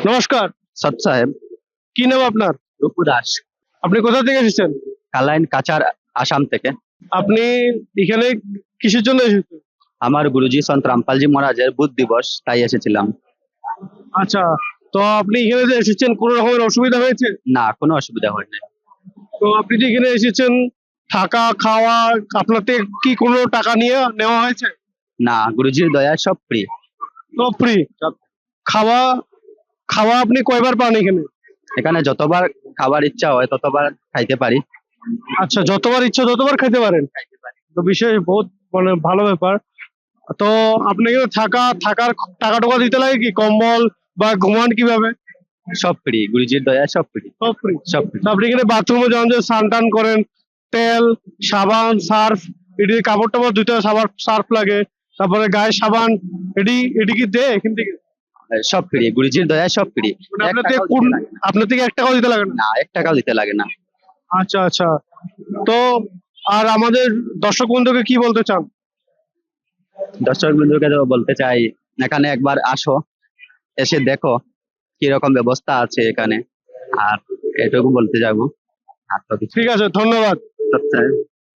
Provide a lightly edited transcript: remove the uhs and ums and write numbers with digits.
নমস্কার। সৎ সাহেব। কি নাম আপনার? রূপু দাস। আপনি কোথা থেকে এসেছেন? কালাইন কাচার, আসাম থেকে। আপনি এখানে কিসের জন্য এসেছেন? আমার গুরুজি সন্ত রামপালজি মহারাজের বুধ দিবস, তাই এসেছিলাম। আচ্ছা, তো আপনি এখানে যে এসেছেন কোনো রকমের অসুবিধা হয়েছে? না, কোনো অসুবিধা হয়নি। তো আপনি যে এখানে এসেছেন, থাকা খাওয়া আপনার থেকে কি কোনো টাকা নিয়ে নেওয়া হয়েছে? না, গুরুজির দয়ায় সব ফ্রি। সব ফ্রি। সব। খাওয়া খাওয়া আপনি কয়বার পান এখানে? এখানে যতবার খাবার ইচ্ছা হয় ততবার খাইতে পারি। আচ্ছা, যতবার ইচ্ছা ততবার খেতে পারেন। তো বিশেষ বহুত মানে ভালো ব্যাপার। তো আপনি এখানে থাকার টাকা টোকা দিতে লাগে কি, কম্বল বা ঘুমান কিভাবে? সব ফ্রি, গুরুজির দয়ায় সব ফ্রি। সব ফ্রি। সব ফ্রি। আপনি এখানে বাথরুমে যখন যে স্নান টান করেন, তেল সাবান সার্ফ, এটি কাপড় টাপড় ধুতে সার্ফ লাগে, তারপরে গায়ে সাবান, এটি কি দেয় এখান থেকে? সব ফ্রি, গুরুজির দয়ায় সব ফ্রি। মানে আপনার থেকে 1 টাকাও দিতে লাগে না? না, 1 টাকাও দিতে লাগে না। আচ্ছা আচ্ছা। তো আর আমাদের দর্শক বন্ধুকে কি বলতে চান? দর্শক বন্ধুকে তো বলতে চাই, এখানে একবার আসো, এসে দেখো কিরকম ব্যবস্থা আছে এখানে। আর এটুকু বলতে যাবো। আর তো কিছু। ঠিক আছে, ধন্যবাদ। আচ্ছা।